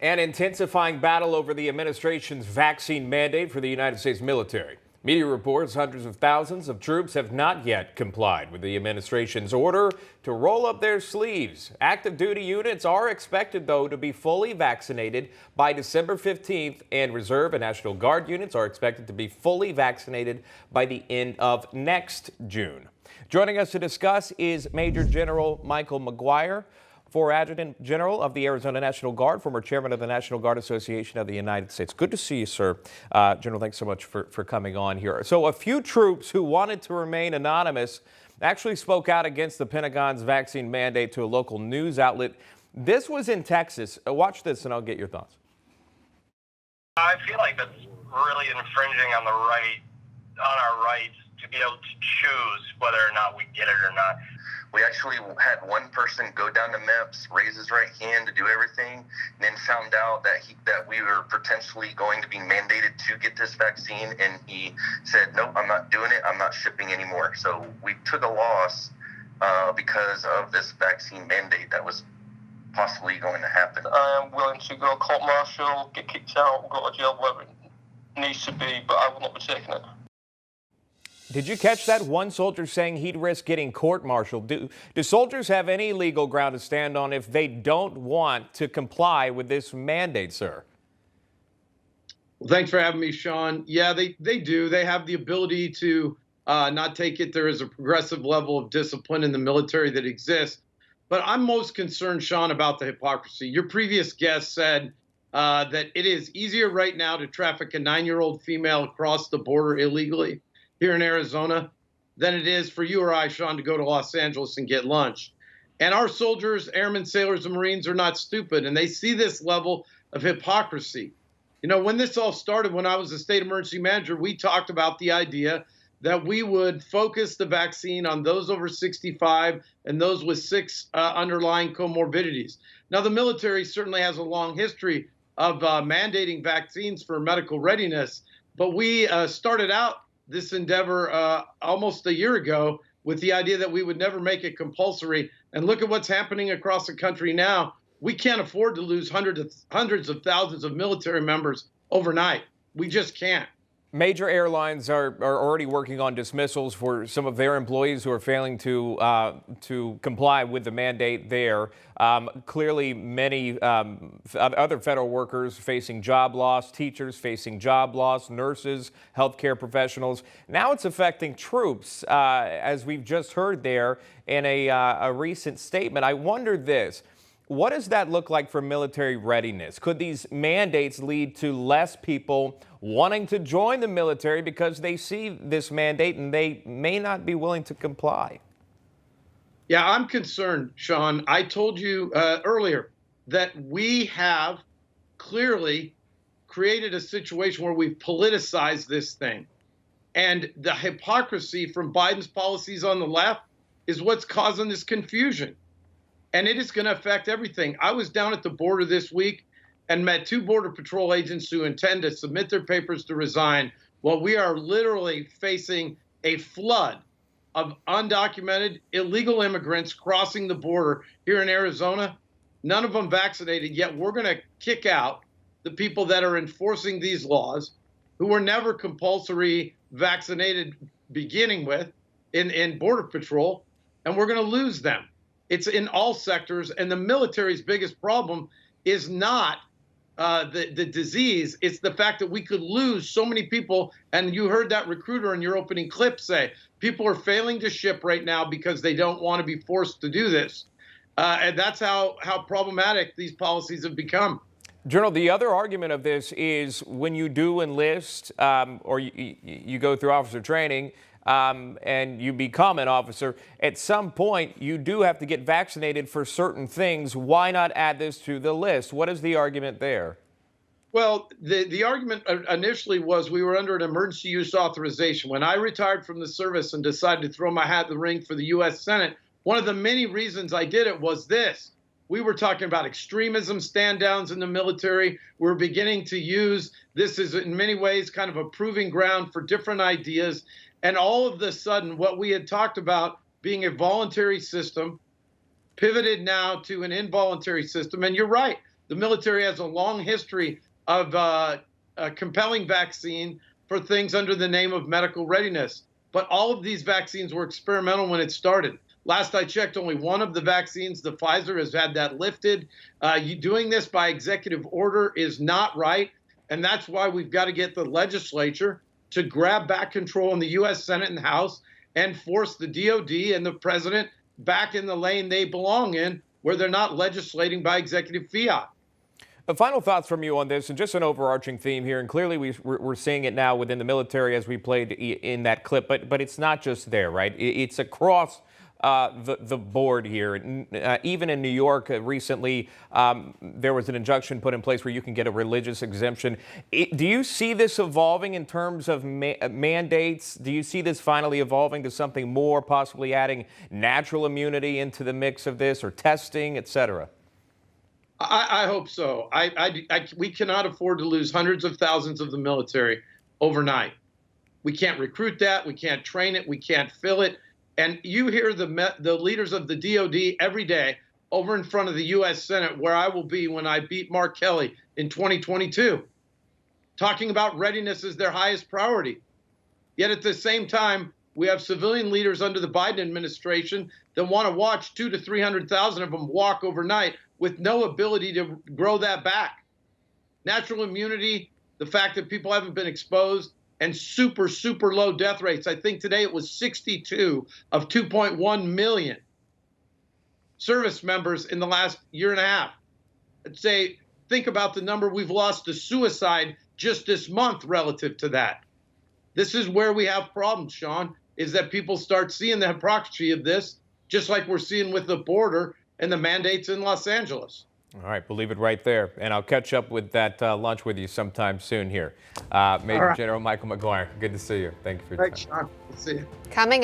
An intensifying battle over the administration's vaccine mandate for the United States military. Media reports hundreds of thousands of troops have not yet complied with the administration's order to roll up their sleeves. Active duty units are expected, though, to be fully vaccinated by December 15th, and Reserve and National Guard units are expected to be fully vaccinated by the end of next June. Joining us to discuss is Major General Michael McGuire, former Adjutant General of the Arizona National Guard, former Chairman of the National Guard Association of the United States. Good to see you, sir. General, thanks so much for coming on here. So a few troops who wanted to remain anonymous actually spoke out against the Pentagon's vaccine mandate to a local news outlet. This was in Texas. Watch this and I'll get your thoughts. I feel like that's really infringing on our rights to be able to choose whether or not we get it or not. We actually had one person go down to MEPS, raise his right hand to do everything, and then found out that we were potentially going to be mandated to get this vaccine, and he said, nope, I'm not doing it, I'm not shipping anymore. So we took a loss because of this vaccine mandate that was possibly going to happen. I am willing to go court-martial, get kicked out, go to jail, whatever it needs to be, but I will not be taking it. Did you catch that? One soldier saying he'd risk getting court-martialed. Do soldiers have any legal ground to stand on if they don't want to comply with this mandate, sir? Well, thanks for having me, Sean. Yeah, they do. They have the ability to not take it. There is a progressive level of discipline in the military that exists. But I'm most concerned, Sean, about the hypocrisy. Your previous guest said that it is easier right now to traffic a 9-year-old female across the border illegally here in Arizona than it is for you or I, Sean, to go to Los Angeles and get lunch. And our soldiers, airmen, sailors, and Marines are not stupid, and they see this level of hypocrisy. You know, when this all started, when I was a state emergency manager, we talked about the idea that we would focus the vaccine on those over 65 and those with 6 underlying comorbidities. Now, the military certainly has a long history of mandating vaccines for medical readiness, but we started out this endeavor almost a year ago with the idea that we would never make it compulsory. And look at what's happening across the country now. We can't afford to lose hundreds of thousands of military members overnight. We just can't. Major airlines are already working on dismissals for some of their employees who are failing to comply with the mandate there. Clearly, many other federal workers facing job loss, teachers facing job loss, nurses, healthcare professionals. Now it's affecting troops, as we've just heard there in a recent statement. I wonder this. What does that look like for military readiness? Could these mandates lead to less people wanting to join the military because they see this mandate and they may not be willing to comply? Yeah, I'm concerned, Sean. I told you earlier that we have clearly created a situation where we've politicized this thing. And the hypocrisy from Biden's policies on the left is what's causing this confusion. And it is going to affect everything. I was down at the border this week and met 2 Border Patrol agents who intend to submit their papers to resign. Well, we are literally facing a flood of undocumented illegal immigrants crossing the border here in Arizona, none of them vaccinated, yet we're going to kick out the people that are enforcing these laws, who were never compulsory vaccinated beginning with in Border Patrol, and we're going to lose them. It's in all sectors, and the military's biggest problem is not the disease. It's the fact that we could lose so many people, and you heard that recruiter in your opening clip say, people are failing to ship right now because they don't want to be forced to do this. And that's how problematic these policies have become. General, the other argument of this is when you do enlist or you go through officer training, and you become an officer, at some point you do have to get vaccinated for certain things. Why not add this to the list? What is the argument there? Well, the argument initially was we were under an emergency use authorization. When I retired from the service and decided to throw my hat in the ring for the U.S. Senate, one of the many reasons I did it was this. We were talking about extremism stand downs in the military. We're beginning to use this as in many ways kind of a proving ground for different ideas. And all of a sudden, what we had talked about being a voluntary system pivoted now to an involuntary system. And you're right, The military has a long history of a compelling vaccine for things under the name of medical readiness. But all of these vaccines were experimental when it started. Last I checked, only one of the vaccines, the Pfizer, has had that lifted. Doing this by executive order is not right. And that's why we've got to get the legislature to grab back control in the U.S. Senate and House and force the DOD and the president back in the lane they belong in, where they're not legislating by executive fiat. Final thoughts from you on this, and just an overarching theme here, and clearly we're seeing it now within the military as we played in that clip, but it's not just there, right? It's across the board here. Even in New York recently, there was an injunction put in place where you can get a religious exemption. Do you see this evolving in terms of mandates? Do you see this finally evolving to something more, possibly adding natural immunity into the mix of this, or testing, et cetera? I hope so. We cannot afford to lose hundreds of thousands of the military overnight. We can't recruit that. We can't train it. We can't fill it. And you hear the leaders of the DOD every day over in front of the U.S. Senate, where I will be when I beat Mark Kelly in 2022, talking about readiness as their highest priority. Yet at the same time, we have civilian leaders under the Biden administration that want to watch 200,000 to 300,000 of them walk overnight with no ability to grow that back. Natural immunity, the fact that people haven't been exposed, and super, super low death rates. I think today it was 62 of 2.1 million service members in the last year and a half. I'd say, think about the number we've lost to suicide just this month relative to that. This is where we have problems, Sean, is that people start seeing the hypocrisy of this, just like we're seeing with the border and the mandates in Los Angeles. All right, we'll leave it right there. And I'll catch up with that lunch with you sometime soon here. Major General Michael McGuire, good to see you. Thank you for your time. Sean. We'll see you. Coming